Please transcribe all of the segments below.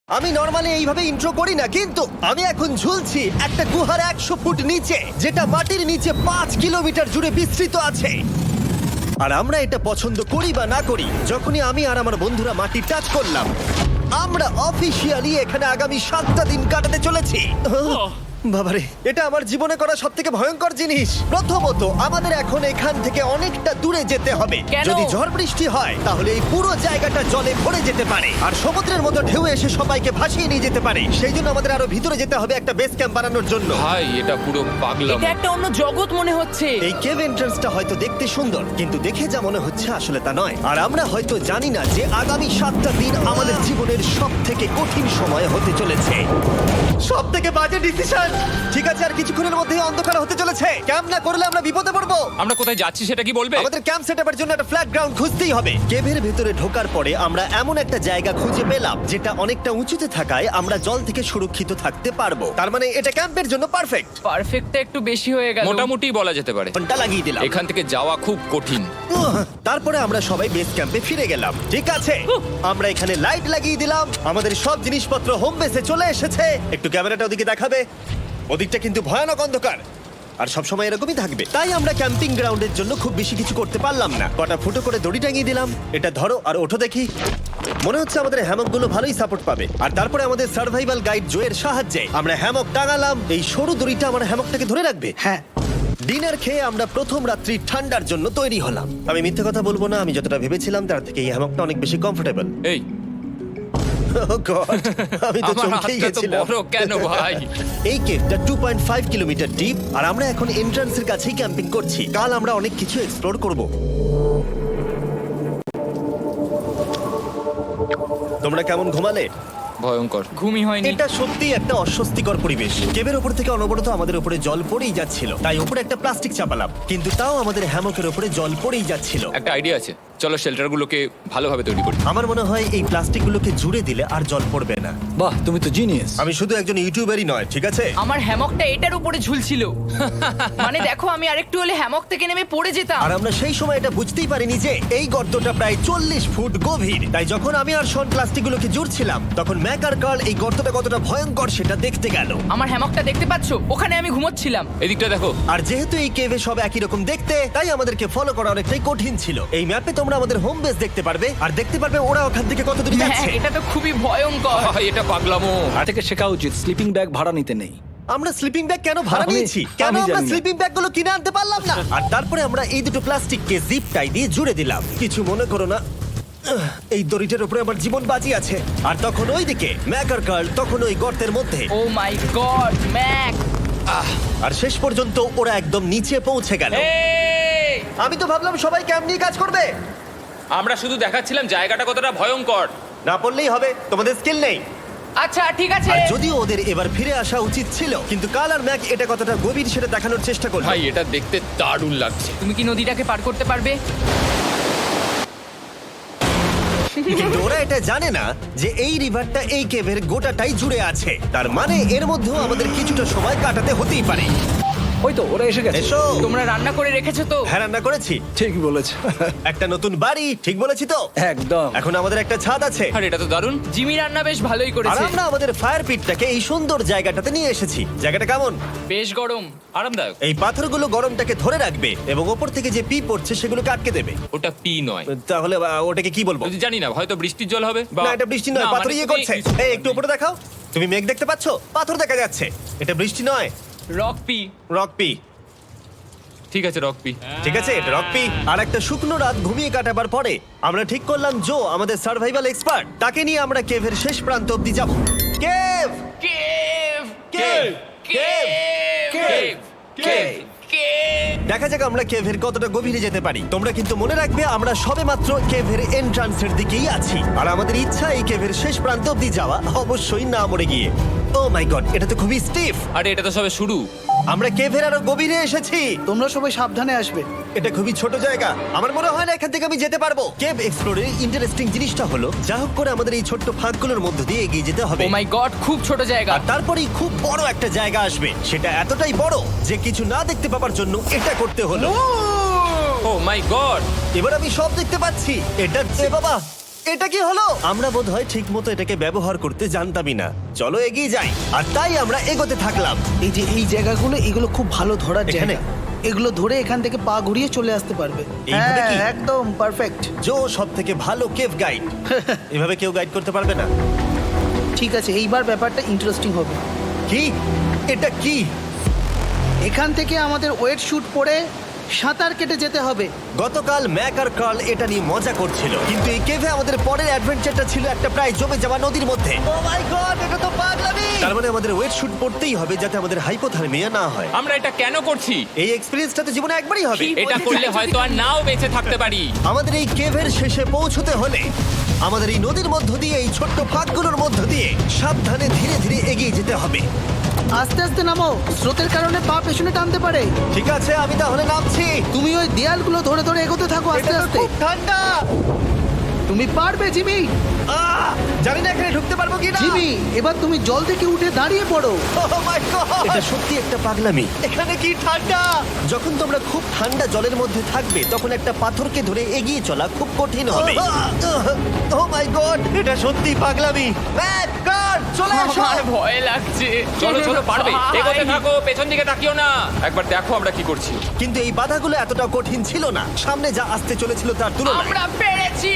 আমি নরমালি এইভাবে ইন্ট্রো করি না, কিন্তু আমি এখন ঝুলছি একটা গুহার 100 ফুট নিচে, যেটা মাটির নিচে 5 কিলোমিটার জুড়ে বিস্তৃত আছে। আর আমরা এটা পছন্দ করি বা না করি, যখনই আমি আর আমার বন্ধুরা মাটি টাচ করলাম, আমরা অফিসিয়ালি এখানে আগামী 7টা দিন কাটাতে চলেছি। বাবারে, এটা আমার জীবনে করা সবথেকে ভয়ঙ্কর জিনিস। প্রথমত, আমাদের এখন এখান থেকে অনেকটা দূরে যেতে হবে। কেন? যদি ঝড় বৃষ্টি হয় তাহলে এই পুরো জায়গাটা জলে ভরে যেতে পারে, আর সমুদ্রের মতো ঢেউ এসে সবাইকে ভাসিয়ে নিয়ে যেতে পারে। সেই জন্য আমাদের আরো ভিতরে যেতে হবে একটা বেস ক্যাম্প বানানোর জন্য। ভাই এটা পুরো পাগলাম। এটা একটা অন্য জগৎ মনে হচ্ছে। এই কেভ এন্ট্রান্সটা হয়তো দেখতে সুন্দর, কিন্তু দেখে যা মনে হচ্ছে আসলে তা নয়। আর আমরা হয়তো জানি না যে আগামী 7টা দিন আমাদের জীবনের সব থেকে কঠিন সময় হতে চলেছে। সব থেকে বাজে ডিসিশন। ঠিক আছে, আর কিছুক্ষণের মধ্যেই অন্ধকার হতে চলেছে। ক্যাম্প না করলে আমরা বিপদে পড়বো। আমরা কোথায় যাচ্ছি সেটা কি বলবে? আমাদের ক্যাম্প সেটআপের জন্য একটা ফ্ল্যাট গ্রাউন্ড খুঁজতেই হবে। কেভের ভেতরে ঢোকার পরে আমরা এমন একটা জায়গা খুঁজে পেলাম যেটা অনেকটা উঁচুতে থাকায় আমরা জল থেকে সুরক্ষিত থাকতে পারবো। তার মানে এটা ক্যাম্পের জন্য পারফেক্ট। পারফেক্টটা একটু বেশি হয়ে গেল। মোটামুটি বলা যেতে পারে। ঘন্টা লাগিয়ে দিলাম। এখান থেকে যাওয়া খুব কঠিন। তারপরে আমরা সবাই বেস ক্যাম্পে ফিরে গেলাম। ঠিক আছে, আমরা এখানে লাইট লাগিয়ে দিলাম। আমাদের সব জিনিসপত্র হোম বেসে চলে এসেছে। একটু ক্যামেরাটা ওদিকে দেখাবে। ওদিকটা কিন্তু ভয়ানক অন্ধকার, আর সবসময় এরকমই থাকবে। তাই আমরা ক্যাম্পিং গ্রাউন্ডের জন্য খুব বেশি কিছু করতে পারলাম না। কটা ফুটো করে দড়ি টাঙিয়ে দিলাম। এটা ধরো আর ওঠো দেখি। মনে হচ্ছে আমাদের হ্যামকগুলো ভালোই সাপোর্ট পাবে। আর তারপরে আমাদের সার্ভাইভাল গাইড জোয়ের সাহায্যে আমরা হ্যামক টাঙালাম। এই সরু দড়িটা আমার হ্যামকটাকে ধরে রাখবে। হ্যাঁ, ডিনার খেয়ে আমরা প্রথম রাত্রি ঠান্ডার জন্য তৈরি হলাম। আমি মিথ্যে কথা বলবো না, আমি যতটা ভেবেছিলাম তার থেকে এই হ্যামকটা অনেক বেশি কমফোর্টেবল। এই আমি তো আমার চমকেই হাতটা তো গেছিলাম। বড় কেন ভাই? এই কেভটা 2.5 কিলোমিটার ডিপ, আর আমরা এখন এন্ট্রান্সের কাছেই ক্যাম্পিং করছি। কাল আমরা অনেক কিছু এক্সপ্লোর করব। তোমরা কেমন ঘুমালে? ভয়ঙ্কর। ঘুমই হয়নি। এটা সত্যি একটা অস্বস্তিকর পরিবেশ। কেভের উপর থেকে অনবরত আমাদের উপরে জল পড়েই যাচ্ছিল, তাই উপরে একটা প্লাস্টিক চাপালাম, কিন্তু তাও আমাদের হ্যামকের উপরে জল পড়েই যাচ্ছিল। একটা আইডিয়া আছে, চলো শেল্টারগুলোকে ভালোভাবে তৈরি করি। আমার মনে হয় এই প্লাস্টিকগুলোকে জুড়ে দিলে আর জল পড়বে না। বাহ, তুমি তো জিনিয়াস। আমি শুধু একজন ইউটিউবারই নয়, ঠিক আছে? আমার হ্যামকটা এটার উপরে ঝুলছিল। মানে দেখো, আমি আরেকটু হলে হ্যামক থেকে নেমে পড়ে যেতাম। আর আমরা সেই সময় এটা বুঝতেই পারিনি যে এই গর্তটা প্রায় 40 ফুট গভীর। তাই যখন আমি আর শন প্লাস্টিকগুলোকে জুড়ছিলাম, তখন ম্যাক আর কার্ল এই গর্তটা কতটা ভয়ঙ্কর সেটা দেখতে গেল। আমার হ্যামকটা দেখতে পাচ্ছো? ওখানে আমি ঘুমোচ্ছিলাম। এদিকটা দেখো। আর যেহেতু এই কেভে সব একই রকম দেখতে, তাই আমাদেরকে ফলো করা অনেকটাই কঠিন ছিল। এই ম্যাপে তোমরা আমাদের হোম বেস দেখতে পারবে, আর দেখতে পারবে ওরা ওখান থেকে কত দূরে হ্যাঁ, যাচ্ছে। এটা তো খুবই ভয়ঙ্কর। ভাই এটা পাগলামো। আর থেকে শেখা উচিত, স্লিপিং ব্যাগ ভাড়া নিতে নেই। আমরা স্লিপিং ব্যাগ কেন ভাড়া আমি- নিয়েছি? কেন আমি আমরা জানি না। স্লিপিং ব্যাগগুলো কিনে আনতে পারলাম না? আর তারপরে আমরা এই দুটো প্লাস্টিককে জিপ টাই দিয়ে জুড়ে দিলাম। কিছু মনে করো না, এই দড়িটার উপরে আমার জীবন বাজি আছে। আর তখন ওইদিকে ম্যাক আর কার্ল তখন ওই গর্তের মধ্যে। ও মাই গড, ম্যাক! আর শেষ পর্যন্ত ওরা একদম নিচে পৌঁছে গেল। এই! আমি তো ভাবলাম সবাই ক্যাম্প নিয়ে কাজ করবে। আমরা শুধু দেখাচ্ছিলাম জায়গাটা কতটা ভয়ঙ্কর। না পড়লেই হবে, তোমাদের স্কিল নেই। আচ্ছা ঠিক আছে। আর যদিও ওদের এবার ফিরে আসা উচিত ছিল, কিন্তু কাল আর ম্যাক এটা কতটা গভীর সেটা দেখানোর চেষ্টা করলো। ভাই এটা দেখতে দারুণ লাগছে। তুমি কি নদীটাকে পার করতে পারবে? কিন্তু ওরা এটা জানে না যে এই রিভারটা এই কেভের গোটাটাই জুড়ে আছে। তার মানে এর মধ্যেও আমাদের কিছুটা সময় কাটাতে হতেই পারে। ওই তো ওরা এসে গেছে। এসো। তোমরা রান্না করে রেখেছো তো? হ্যাঁ, রান্না করেছি। ঠিক বলেছ। একটা নতুন বাড়ি, ঠিক বলেছি তো? একদম। এখন আমাদের একটা ছাদ আছে। আর এটা তো দারুণ। জিমি রান্না বেশ ভালোই আর করেছে। আমরা আমাদের ফায়ার পিটটাকে এই সুন্দর জায়গাটাতে নিয়ে এসেছি। জায়গাটা কেমন? বেশ গরম। আরামদায়ক। এই পাথরগুলো গরমটাকে ধরে রাখবে এবং ওপর থেকে যে পি পড়ছে সেগুলোকে আটকে দেবে। ওটা পি নয়। তাহলে ওটাকে কি বলবো? যদি জানি না, হয়তো বৃষ্টির জল হবে। না, এটা বৃষ্টি নয়, না, পাথর মানে ইয়ে তুমি- করছে। এই একটু উপরে দেখাও। তুমি মেঘ দেখতে পাচ্ছো? পাথর দেখা যাচ্ছে। এটা বৃষ্টি নয়, রক পি। Rock P. ঠিক আছে রক পি। ঠিক আছে, এটা রক পি। আর একটা শুকনো রাত ঘুমিয়ে কাটাবার পরে আমরা ঠিক করলাম জো আমাদের সার্ভাইভাল এক্সপার্ট, তাকে নিয়ে আমরা কেভের শেষ প্রান্ত অব্দি যাব। Cave, cave! Cave, cave, cave! Cave! দেখা যাক আমরা কেভের কতটা গভীরে যেতে পারি। তোমরা কিন্তু মনে রাখবে আমরা সবেমাত্র কেভের এন্ট্রান্সের দিকেই আছি, আর আমাদের ইচ্ছা এই কেভের শেষ প্রান্ত অব্দি যাওয়া, অবশ্যই না মরে গিয়ে। ও মাই গড, এটা তো খুবই স্টিফ। আরে এটা তো সবে শুরু। আমরা কেভের আরো গভীরে এসেছি। তোমরা সবাই সাবধানে আসবে। এটা খুবই ছোট জায়গা, আমার মনে হয় না এখান থেকে আমি যেতে পারবো। কেভ এক্সপ্লোরের ইন্টারেস্টিং জিনিসটা হলো, যা হোক করে আমাদের এই ছোট্ট ফাঁকগুলোর মধ্য দিয়ে এগিয়ে যেতে হবে। ও মাই গড, খুব ছোট জায়গা। আর তারপরেই খুব বড় একটা জায়গা আসবে, সেটা এতটাই বড় যে কিছু না দেখতে পাওয়ার জন্য এটা করতে হলো। ও মাই গড। এবার আমি সব দেখতে পাচ্ছি। এটা এ বাবা, এটা কি হলো? আমরা বোধহয় ঠিক মতো এটাকে ব্যবহার করতে জানতামই না। চলো এগিয়ে যাই। আর তাই আমরা এগোতে থাকলাম। এই যে এই জায়গাগুলো এগুলো খুব ভালো ধরার এখানে? জায়গা। এগুলো ধরে এখান থেকে পা ঘুরিয়ে চলে আসতে পারবে। এইভাবে কি? হ্যাঁ, একদম পারফেক্ট। জো সব থেকে ভালো কেভ গাইড। এভাবে কেউ গাইড করতে পারবে না। ঠিক আছে, এইবার ব্যাপারটা ইন্টারেস্টিং হবে। কি? এটা কি? এখান থেকে আমাদের ওয়েট শুট পরে সাঁতার কেটে যেতে হবে। গতকাল ম্যাক আর কার্ল এটা নিয়ে মজা করছিল, কিন্তু এই কেভে আমাদের পরের অ্যাডভেঞ্চারটা ছিল একটা প্রায় জমে যাওয়া নদীর মধ্যে। ও মাই গড, এটা তো পাগলামি! তার মানে আমাদের ওয়েট শুট পড়তেই হবে যাতে আমাদের হাইপোথার্মিয়া না হয়। আমরা এটা কেন করছি? এই এক্সপেরিয়েন্সটা তো জীবনে একবারই হবে। এটা করলে হয়তো আর নাও বেঁচে থাকতে পারি। আমাদের এই কেভের শেষে পৌঁছতে হলে আমাদের এই নদীর মধ্য দিয়ে, এই ছোট্ট ফাঁকগুলোর মধ্য দিয়ে সাবধানে ধীরে ধীরে এগিয়ে যেতে হবে। আস্তে আস্তে নামো, স্রোতের কারণে পা পেছনে টানতে পারে। ঠিক আছে, আমি তাহলে নামছি। তুমি ওই দেয়ালগুলো ধরে ধরে এগোতে থাকো আস্তে এটা তো আস্তে। খুব ঠান্ডা। তুমি পারবে জিমি। জানি না এখানে ঢুকতে পারবো কি না। জিমি, এবার তুমি জল থেকে উঠে দাঁড়িয়ে পড়ো। এটা সত্যি একটা পাগলামি। এখানে কি ঠান্ডা! যখন তোমরা খুব ঠান্ডা জলের মধ্যে থাকবে তখন একটা পাথরকে ধরে এগিয়ে চলা খুব কঠিন হবে। ও মাই গড, এটা সত্যি পাগলামি। ম্যাক, গড, চলে আসো। আমার ভয় লাগছে। চলো চলো, পারবে। ভাই। এগোতে থাকো, পেছন দিকে তাকিও না। একবার দেখো আমরা কি করছি। কিন্তু এই বাধাগুলো এতটা কঠিন ছিল না সামনে যা আসতে চলেছিল তার তুলনায়। আমরা পেরেছি।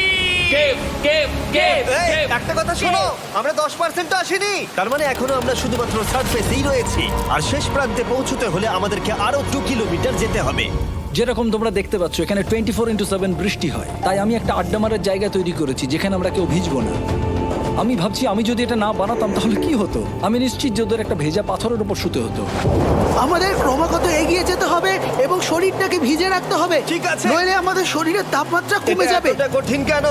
কেভ কেভ কেভ এই, কেভ। একটা কথা শোনো, আমরা 10% আসিনি। তার মানে এখনো আমরা শুধুমাত্র সার্ফেসেই রয়েছি, আর শেষ প্রান্তে পৌঁছতে হলে আমাদেরকে আরো 2 কিলোমিটার যেতে হবে। যেরকম তোমরা দেখতে পাচ্ছ এখানে 24x7 বৃষ্টি হয়, তাই আমি একটা আড্ডা মারার জায়গা তৈরি করেছি যেখানে আমরা কেউ ভিজবো না। আমি ভাবছি আমি যদি এটা না বানাতাম তাহলে কি হতো। আমি নিশ্চিত যে ওদের একটা ভেজা পাথরের উপর শুতে হতো। আমাদের ক্রমাগত এগিয়ে যেতে হবে এবং শরীরটাকে ভিজে রাখতে হবে। ঠিক আছে। নইলে আমাদের শরীরের তাপমাত্রা কমে এটা যাবে। এতটা কঠিন কেন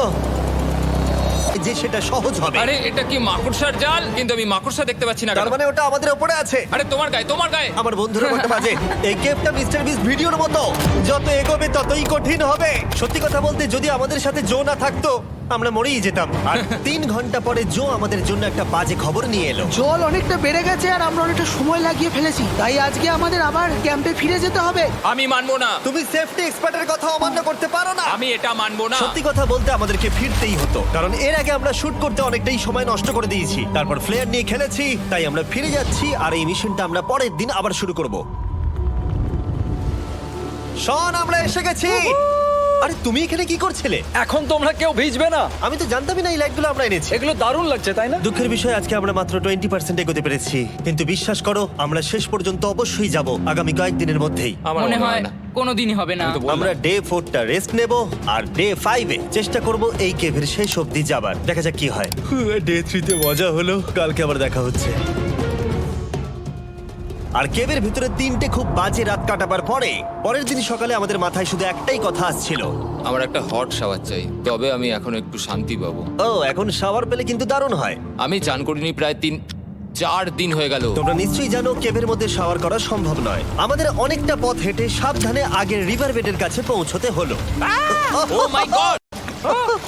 যে সেটা সহজ হবে? আরে এটা কি মাকড়সার জাল? কিন্তু আমি মাকড়সা দেখতে পাচ্ছি না তার কেন? মানে ওটা আমাদের উপরে আছে। আরে তোমার গায়ে, তোমার গায়ে। আমার বন্ধুরা বলতে বাজে, এই গেমটা মিস্টার বিস্ট ভিডিওর মতো, যত এগোবে ততই কঠিন হবে। সত্যি কথা বলতে যদি আমাদের সাথে জো না থাকতো আমরা মরেই যেতাম। আর 3 ঘন্টা পরে জো আমাদের জন্য একটা বাজে খবর নিয়ে এলো। জল অনেকটা বেড়ে গেছে আর আমরা অনেকটা সময় লাগিয়ে ফেলেছি, তাই আজকে আমাদের আবার ক্যাম্পে ফিরে যেতে হবে। আমি মানবো না। তুমি সেফটি এক্সপার্টের কথা অমান্য করতে পারো না। আমি এটা মানবো না। সত্যি কথা বলতে আমাদেরকে ফিরতেই হতো, কারণ এর আগে আমরা শুট করতে অনেকটাই সময় নষ্ট করে দিয়েছি। তারপর ফ্লেয়ার নিয়ে খেলেছি, তাই আমরা ফিরে যাচ্ছি আর এই মিশনটা আমরা পরের দিন আবার শুরু করব। শন, আমরা এসে গেছি। আরে তুমি এখানে কি করছিলে? এখন তোমরা কেউ ভিজবে না। আমি তো জানতামই না এই লাইটগুলো আমরা এনেছি। এগুলো দারুণ লাগছে তাই না? দুঃখের বিষয় আজকে আমরা মাত্র 20% এগোতে পেরেছি, কিন্তু বিশ্বাস করো আমরা শেষ পর্যন্ত অবশ্যই যাব আগামী কয়েকদিনের মধ্যেই। আমার মনে হয় না। কোনোদিনই হবে না। আমি তো বললাম। আমরা ডে 4টা রেস্ট নেব আর ডে 5-এ চেষ্টা করব এই কেভের শেষ অবধি যাবার। দেখা যাক কি হয়। ডে 3-তে মজা হলো, কালকে আবার দেখা হচ্ছে। আর কেভের ভিতরে 3টে খুব বাজে রাত কাটাবার পরে পরের দিন সকালে আমাদের মাথায় শুধু একটাই কথা আসছিল। আমার একটা হট শাওয়ার চাই, তবে আমি এখন একটু শান্তি পাবো। ও, এখন শাওয়ার পেলে কিন্তু দারুণ হয়। আমি চান করিনি প্রায় 3-4 দিন হয়ে গেল। তোমরা নিশ্চয়ই জানো কেভের মধ্যে শাওয়ার করা সম্ভব নয়। আমাদের অনেকটা পথ হেঁটে সাবধানে আগের রিভার বেডের কাছে পৌঁছতে হলো। ও মাই গড!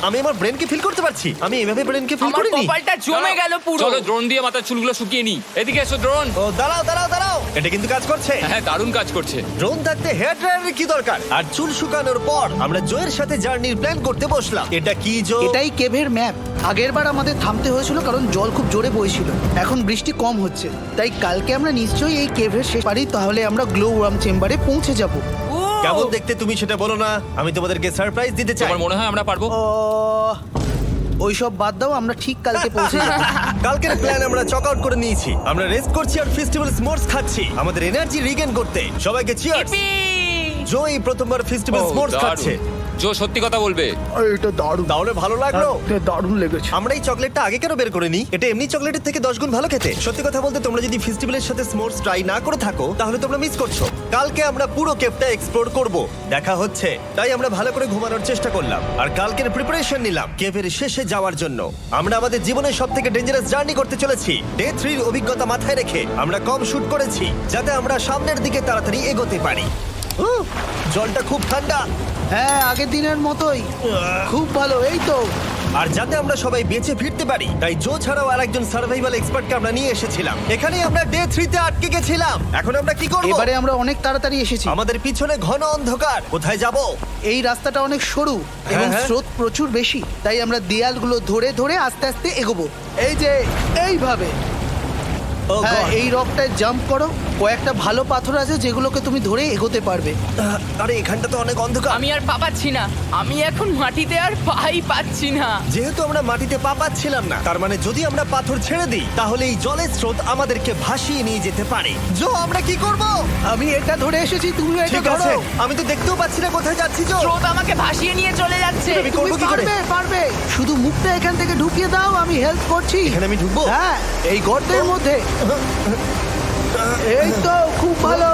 আমি আমার ব্রেনকে ফিল করতে পারছি। আমি এভাবে ব্রেনকে ফিল আমার করিনি। কপালটা জমে গেল পুরো। চলো ড্রোন দিয়ে মাথার চুলগুলো শুকিয়ে নি। এদিকে এসো ড্রোন। ও দাঁড়াও দাঁড়াও দাঁড়াও, এটা কিন্তু কাজ করছে। হ্যাঁ, দারুণ কাজ করছে। ড্রোন থাকতে হেয়ার ড্রায়ারের কি দরকার? আর চুল শুকানোর পর আমরা জোয়ের সাথে জার্নির প্ল্যান করতে বসলাম। এটা কি জো? এটাই কেভের ম্যাপ। আগেরবার আমাদের থামতে হয়েছিল কারণ জল খুব জোরে বইছিল। এখন বৃষ্টি কম হচ্ছে, তাই কালকে আমরা নিশ্চয়ই এই কেভের শেষ পারি, তাহলে আমরা গ্লো ওয়ার্ম চেম্বারে পৌঁছে যাব। কেমন দেখতে তুমি সেটা বলো না, আমি তোমাদেরকে সারপ্রাইজ দিতে চাই। তোমার মনে হয় আমরা পারবো? ওইসব বাদ দাও, আমরা ঠিক কালকে পৌঁছে যাব। কালকের প্ল্যান আমরা চক আউট করে নিয়েছি। আমরা রেস্ট করছি আর ফেস্টিভ্যাল স্মোর্টস খাচ্ছি আমাদের এনার্জি রিগেন করতে। সবাইকে চিয়ার্স। জো এই প্রথমবার ফেস্টিভ্যাল ও, স্মোর্টস দারুণ। খাচ্ছে। জো সত্যি কথা বলবে। এটা দারুণ, তাহলে ভালো লাগলো? এটা দারুণ লেগেছে। আমরা এই চকলেটটা আগে কেন বের করে নিই? এটা এমনি চকলেটের থেকে 10 গুণ ভালো খেতে। সত্যি কথা বলতে তোমরা যদি ফেস্টিভ্যালের সাথে স্মোর্টস ট্রাই না করে থাকো তাহলে তোমরা মিস করছো। কালকে আমরা পুরো কেভটা এক্সপ্লোর করব, দেখা হচ্ছে। তাই আমরা ভালো করে ঘুমানোর চেষ্টা করলাম আর কালকের প্রিপারেশন নিলাম কেভের শেষে যাওয়ার জন্য। আমরা আমাদের জীবনের সবথেকে ডেঞ্জারাস জার্নি করতে চলেছি। ডে 3-র অভিজ্ঞতা মাথায় রেখে আমরা কম শুট করেছি যাতে আমরা সামনের দিকে তাড়াতাড়ি এগোতে পারি। জলটা খুব ঠান্ডা। হ্যাঁ, আগের দিনের মতোই খুব ভালো। এই তো আর যাতে আমরা সবাই বেঁচে ফিরতে পারি তাই জো ছাড়াও আরেকজন সার্ভাইভাল এক্সপার্টকে আমরা নিয়ে এসেছিলাম। এখানেই আমরা ডে 3 তে আটকে গেছিলাম। এখন আমরা কি করব? এবারে আমরা অনেক তাড়াতাড়ি এসেছি। আমাদের পিছনে ঘন অন্ধকার, কোথায় যাব? এই রাস্তাটা অনেক সরু এবং হ্যাঁ। স্রোত প্রচুর বেশি, তাই আমরা দেয়ালগুলো ধরে ধরে আস্তে আস্তে এগোবো। এই যে এইভাবে। ও হ্যাঁ, God! এই রকটায় জাম্প করো। কয়েকটা ভালো পাথর আছে যেগুলোকে তুমি ধরে এগোতে পারবে। আরে এখানটা তো অনেক অন্ধকার। আমি আর পা পাচ্ছি না, আমি এখন মাটিতে আর পাই পাচ্ছি না। যেহেতু আমরা মাটিতে পা পাচ্ছিলাম না, তার মানে যদি আমরা পাথর ছেড়ে দিই তাহলে এই জলের স্রোত আমাদেরকে ভাসিয়ে নিয়ে যেতে পারে। জো, আমরা কি করব? আমি এটা ধরে এসেছি, তুমি এটা ঠিক ধরো। আছে, আমি তো দেখতেও পাচ্ছি না কোথায় যাচ্ছি। জো, স্রোত আমাকে ভাসিয়ে নিয়ে চলে যাচ্ছে। আমি তুমি করবো কি করে? পারবে, পারবে। শুধু মুখটা এখান থেকে ঢুকিয়ে দাও, আমি হেল্প করছি। এখানে আমি ঢুকবো? হ্যাঁ, এই গর্তের মধ্যে। এই তো, খুব ভালো।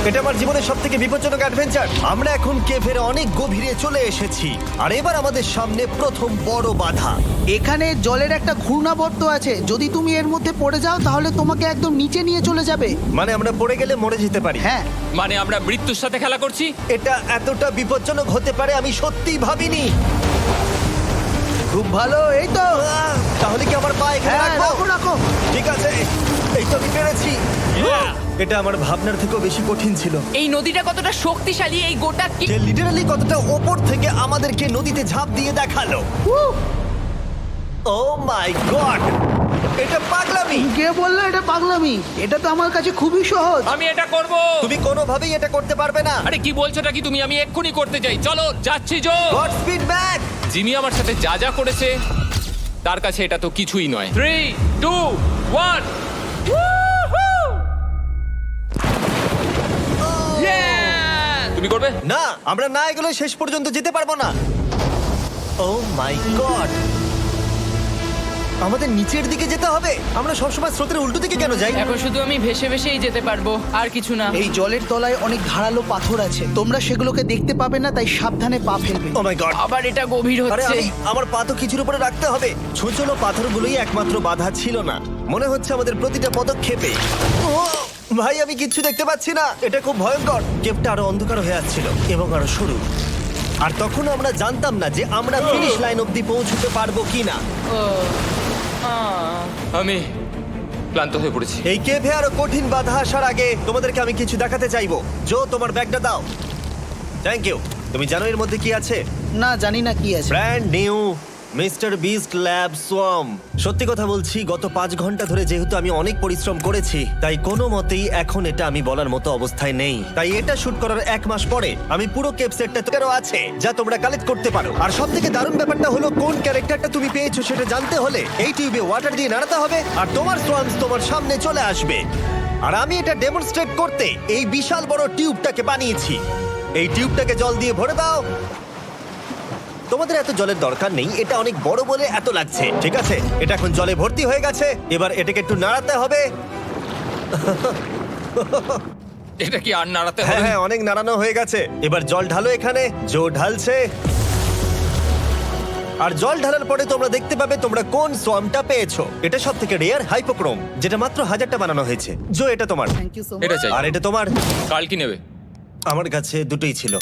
এটা আমার জীবনের সব থেকে বিপজ্জনক অ্যাডভেঞ্চার। আমরা এখন কেভের অনেক গভীরে চলে এসেছি আর এবার আমাদের সামনে প্রথম বড় বাধা। এখানে জলের একটা ঘূর্ণাবর্ত আছে, যদি তুমি এর মধ্যে পড়ে যাও তাহলে তোমাকে একদম নিচে নিয়ে চলে যাবে। মানে আমরা পড়ে গেলে মরে যেতে পারি। হ্যাঁ, মানে আমরা মৃত্যুর সাথে খেলা করছি। এটা এতটা বিপজ্জনক হতে পারে আমি সত্যিই ভাবিনি। খুব ভালো। এই তো। তাহলে কি আমার পা এখানে হ্যাঁ, রাখবো? রাখো রাখো। ঠিক আছে, এই তো আমি পেরেছি। এটা আমার ভাবনার থেকেও বেশি কঠিন ছিল। এই নদীটা কতটা শক্তিশালী, এই গোটা কি যে লিটারালি কতটা ওপর থেকে আমাদেরকে নদীতে ঝাঁপ দিয়ে দেখালো। ও মাই গড, এটা পাগলামি। কে বললো এটা পাগলামি? এটা তো আমার কাছে খুবই সহজ। আমি এটা করব। তুমি কোনোভাবেই এটা করতে পারবে না। আরে কি বলছোটা কি তুমি? আমি এক্ষুনি করতে চাই। চলো যাচ্ছি Joe. God speed back. Jimmy আমার সাথে যা যা করেছে তার কাছে এটা তো কিছুই নয়। 3, 2, 1। তুমি করবে? না, আমরা না এগুলো শেষ পর্যন্ত যেতে পারবো না। ও মাই গড, আমাদের নিচের দিকে যেতে হবে। আমরা সবসময় স্রোতের উল্টো দিকে কেন যাই? এখন শুধু আমি ভেসে ভেসেই যেতে পারবো, আর কিছু না। এই জলের তলায় অনেক ধারালো পাথর আছে, তোমরা সেগুলোকে দেখতে পাবে না, তাই সাবধানে পা ফেলবে। ও মাই গড, আবার এটা গভীর আরে হচ্ছে। আমার পা তো কিছুর উপরে রাখতে হবে। ছোট পাথরগুলোই একমাত্র বাধা ছিল না, মনে হচ্ছে আমাদের প্রতিটা পদক্ষেপে। ও ভাই, আমি কিচ্ছু দেখতে পাচ্ছি না। এটা খুব ভয়ঙ্কর। কেপটা আরো অন্ধকার হয়ে আসছিল এবং আরো সরু। আর তখন আমরা জানতাম না যে আমরা ফিনিশ লাইন অবধি পৌঁছতে পারবো কিনা। ও, আহ। আমি ক্লান্ত হয়ে পড়েছি। এই কেভে আরো কঠিন বাধা আসার আগে তোমাদেরকে আমি কিছু দেখাতে চাইবো। জো, তোমার ব্যাগটা দাও। Thank you. তুমি জানো এর মধ্যে কি আছে? না, জানি না কি আছে। Brand new mister beast lab swamp. সত্যি কথা বলছি, গত 5 ঘন্টা ধরে যেহেতু আমি অনেক পরিশ্রম করেছি, তাই কোনো মতেই এখন এটা আমি বলার মতো অবস্থায় নেই। তাই এটা শুট করার 1 মাস পরে আমি পুরো কেপ সেটটা তোরও আছে, যা তোমরা কালেক্ট করতে পারো। আর সব থেকে দারুণ ব্যাপারটা হলো, কোন ক্যারেক্টারটা তুমি পেয়েছো সেটা জানতে হলে এই টিউবে ওয়াটার দিয়ে নাড়াতে হবে আর তোমার সোয়ামস তোমার সামনে চলে আসবে। আর আমি এটা ডেমনস্ট্রেট করতে এই বিশাল বড় টিউবটাকে বানিয়েছি। এই টিউবটাকে জল দিয়ে ভরে দাও। তোমাদের এত জলের দরকার নেই, এটা অনেক বড় বলে এত লাগছে। ঠিক আছে, এটা এখন জলে ভর্তি হয়ে গেছে। এবার এটাকে একটু নাড়াতে হবে। এটা কি আর নাড়াতে হ্যাঁ হবে? হ্যাঁ, অনেক নাড়ানো হয়ে গেছে। এবার জল ঢালো এখানে। জো ঢালছে। আর জল ঢালার পরে তোমরা দেখতে পাবে তোমরা কোন সোয়ামটা পেয়েছো। এটা সব থেকে রেয়ার হাইপোক্রোম, যেটা মাত্র 1000টা বানানো হয়েছে। জো, এটা তোমার। থ্যাংক ইউ সো এটা মাচ। চাই। আর এটা তোমার। কাল কি নেবে? আমার কাছে দুটোই ছিল।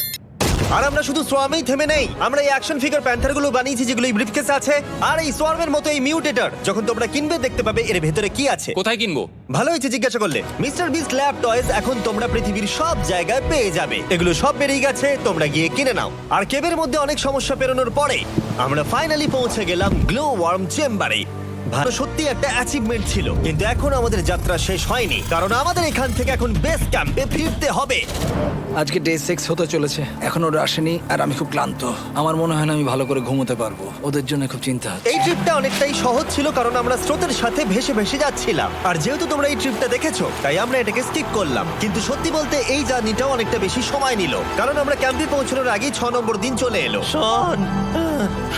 আর আমরা শুধু সোয়ামেই থেমে নেই, আমরা এই অ্যাকশন ফিগার প্যান্থারগুলো বানিয়েছি যেগুলো এই ব্রিফকেসে আছে। আর এই সোয়ার্মের মতো এই মিউটেটর যখন তোমরা কিনবে দেখতে পাবে এর ভেতরে কি আছে। কোথায় কিনবো? ভালো হয়েছে জিজ্ঞাসা করলে। মিস্টার বিস্ট ল্যাব টয়েস এখন তোমরা পৃথিবীর সব জায়গায় পেয়ে যাবে। এগুলো সব বেরিয়ে গেছে, তোমরা গিয়ে কিনে নাও। আর কেবের মধ্যে অনেক সমস্যা পেরোনোর পরে আমরা ফাইনালি পৌঁছে গেলাম গ্লো ওয়ার্ম চেম্বারে। ভালো, সত্যি একটা অ্যাচিভমেন্ট ছিল। কিন্তু এখন আমাদের যাত্রা শেষ হয়নি, কারণ আমাদের এখান থেকে এখন বেস ক্যাম্পে ফিরতে হবে। আজকে ডে 6 হতে চলেছে, এখনো ওরা আসেনি আর আমি খুব ক্লান্ত। আমার মনে হয় না আমি ভালো করে ঘুমোতে পারবো, ওদের জন্য খুব চিন্তা হচ্ছে। এই ট্রিপটা অনেকটাই সহজ ছিল কারণ আমরা স্রোতের সাথে ভেসে ভেসে যাচ্ছিলাম। আর যেহেতু তোমরা এই ট্রিপটা দেখেছো তাই আমরা এটাকে স্কিপ করলাম। কিন্তু সত্যি বলতে এই জার্নিটাও অনেকটা বেশি সময় নিল, কারণ আমরা ক্যাম্পে পৌঁছানোর আগেই 6 নম্বর দিন চলে এলো। শন,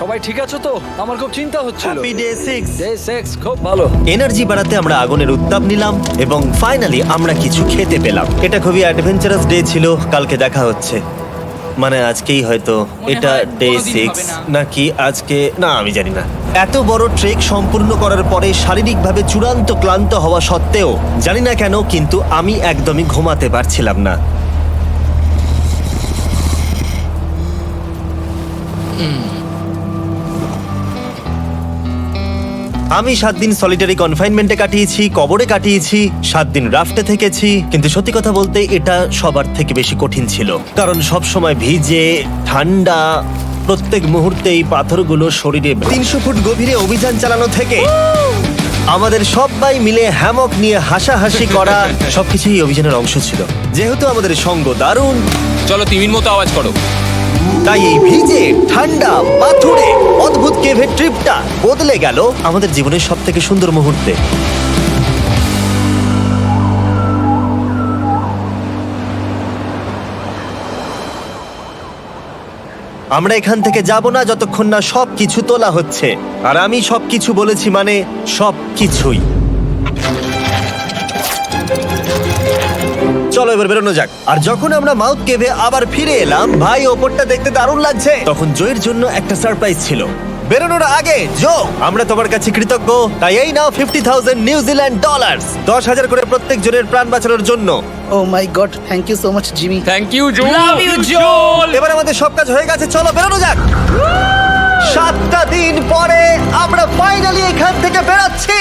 সবাই ঠিক আছে তো? আমার খুব চিন্তা হচ্ছিল। Happy day 6। ডে 6 খুব ভালো। এনার্জি বাড়াতে আমরা আগুনের উত্তাপ নিলাম এবং ফাইনালি আমরা কিছু খেতে পেলাম। এটা খুবই অ্যাডভেঞ্চারাস ডে ছিল। কালকে দেখা হচ্ছে, মানে আজকেই হয়তো। এটা হয় ডে কোনোদিন 6 হবে না। নাকি আজকে, না আমি জানি না। এত বড় ট্রেক সম্পূর্ণ করার পরে শারীরিকভাবে চূড়ান্ত ক্লান্ত হওয়া সত্ত্বেও জানি না কেন কিন্তু আমি একদমই ঘুমাতে পারছিলাম না। আমি 7 দিন সলিটারি কনফাইনমেন্টে কাটিয়েছি, কবরে কাটিয়েছি, 7 দিন রাফটে থেকেছি, কিন্তু সত্যি কথা বলতে এটা সবার থেকে বেশি কঠিন ছিল, কারণ সব সময় ভিজে, ঠান্ডা, প্রত্যেক মুহূর্তেই পাথরগুলো শরীরে 300 ফুট গভীরে অভিযান চালানো থেকে আমাদের সবাই মিলে হ্যামক নিয়ে হাসাহাসি করা সবকিছুই অভিযানের অংশ ছিল। যেহেতু আমাদের সঙ্গ দারুণ, চলো তিমির মতো আওয়াজ করো। তাই এই ভিজে ঠান্ডা পাথুরে অদ্ভুত কেভের ট্রিপটা বদলে গেল আমাদের জীবনের সব থেকে সুন্দর মুহূর্তে। আমরা এখান থেকে যাব না যতক্ষণ না সবকিছু তোলা হচ্ছে, আর আমি সবকিছু বলেছি মানে সবকিছুই। চলো এবার বেরোনো যাক। আর যখন আমরা মাউথ কেভে আবার ফিরে এলাম, ভাই ওপরটা দেখতে দারুণ লাগছে, তখন জয়ের জন্য একটা সারপ্রাইজ ছিল। বেরোনোর আগে জো, আমরা তোমার কাছে কৃতজ্ঞ, তাই এই নাও $50,000 নিউজিল্যান্ড ডলার, 10,000 করে প্রত্যেক জনের প্রাণ বাঁচানোর জন্য। Oh my God, thank you so much Jimmy. Thank you Joe. Love you, Joel! এবার আমাদের সব কাজ হয়ে গেছে, চলো বেরোনো যাক। 7টা দিন পরে আমরা ফাইনালি এখান থেকে বেরোচ্ছি।